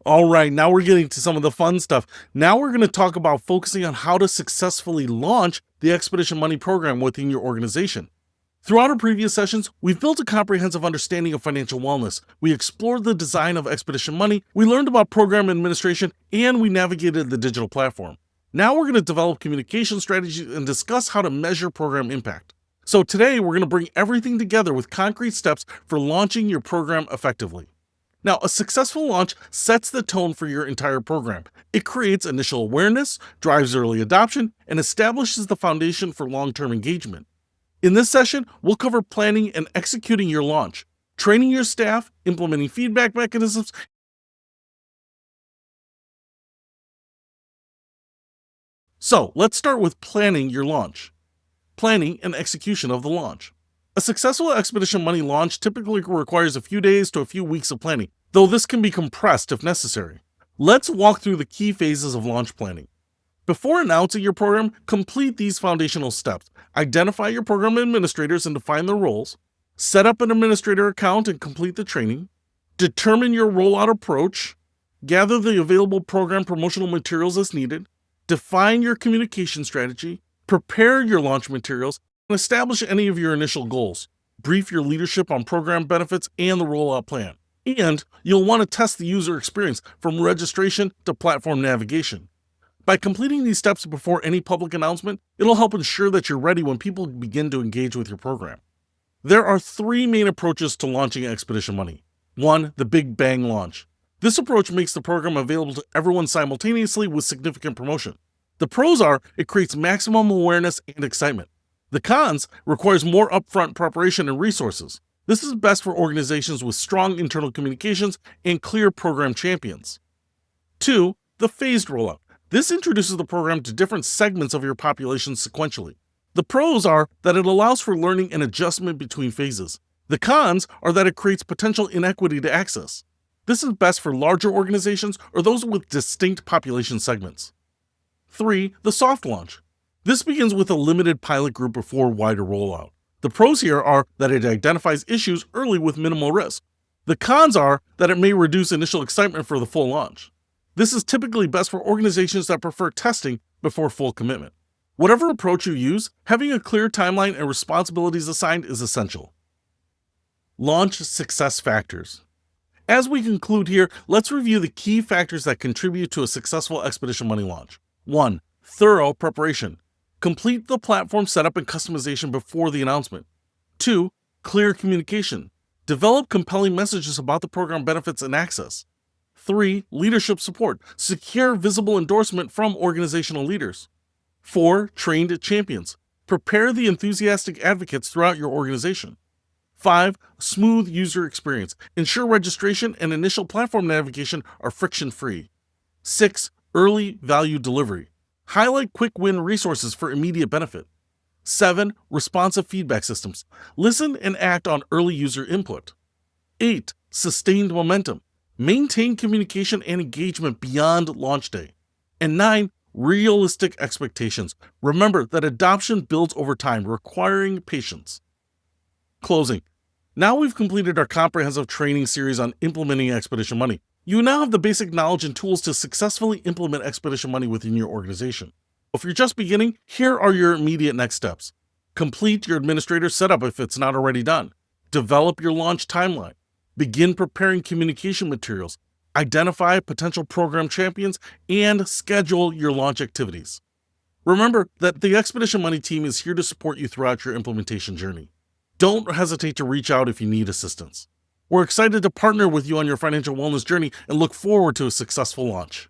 All right, now we're getting to some of the fun stuff. Now we're going to talk about focusing on how to successfully launch the Expedition Money program within your organization. Throughout our previous sessions, we've built a comprehensive understanding of financial wellness. We explored the design of Expedition Money, we learned about program administration, and we navigated the digital platform. Now we're going to develop communication strategies and discuss how to measure program impact. So today, we're going to bring everything together with concrete steps for launching your program effectively. Now, a successful launch sets the tone for your entire program. It creates initial awareness, drives early adoption, and establishes the foundation for long-term engagement. In this session, we'll cover planning and executing your launch, training your staff, implementing feedback mechanisms. So, let's start with planning your launch. Planning and execution of the launch. A successful Expedition Money launch typically requires a few days to a few weeks of planning, though this can be compressed if necessary. Let's walk through the key phases of launch planning. Before announcing your program, complete these foundational steps. Identify your program administrators and define their roles. Set up an administrator account and complete the training. Determine your rollout approach. Gather the available program promotional materials as needed. Define your communication strategy. Prepare your launch materials. And establish any of your initial goals. Brief your leadership on program benefits and the rollout plan. And you'll want to test the user experience from registration to platform navigation. By completing these steps before any public announcement, it'll help ensure that you're ready when people begin to engage with your program. There are three main approaches to launching Expedition Money. 1. The Big Bang Launch. This approach makes the program available to everyone simultaneously with significant promotion. The pros are it creates maximum awareness and excitement. The cons requires more upfront preparation and resources. This is best for organizations with strong internal communications and clear program champions. 2. The Phased Rollout. This introduces the program to different segments of your population sequentially. The pros are that it allows for learning and adjustment between phases. The cons are that it creates potential inequity to access. This is best for larger organizations or those with distinct population segments. 3. The Soft Launch. This begins with a limited pilot group before wider rollout. The pros here are that it identifies issues early with minimal risk. The cons are that it may reduce initial excitement for the full launch. This is typically best for organizations that prefer testing before full commitment. Whatever approach you use, having a clear timeline and responsibilities assigned is essential. Launch success factors. As we conclude here, let's review the key factors that contribute to a successful Expedition Money launch. 1. Thorough preparation. Complete the platform setup and customization before the announcement. 2. Clear communication. Develop compelling messages about the program benefits and access. 3. Leadership support. Secure visible endorsement from organizational leaders. 4. Trained champions. Prepare the enthusiastic advocates throughout your organization. 5. Smooth user experience. Ensure registration and initial platform navigation are friction-free. 6. Early value delivery. Highlight quick win resources for immediate benefit. 7. Responsive feedback systems. Listen and act on early user input. 8. Sustained momentum. Maintain communication and engagement beyond launch day. And 9. Realistic expectations. Remember that adoption builds over time, requiring patience. Closing. Now we've completed our comprehensive training series on implementing Expedition Money. You now have the basic knowledge and tools to successfully implement Expedition Money within your organization. If you're just beginning, here are your immediate next steps. Complete your administrator setup if it's not already done. Develop your launch timeline. Begin preparing communication materials. Identify potential program champions, and schedule your launch activities. Remember that the Expedition Money team is here to support you throughout your implementation journey. Don't hesitate to reach out if you need assistance. We're excited to partner with you on your financial wellness journey and look forward to a successful launch.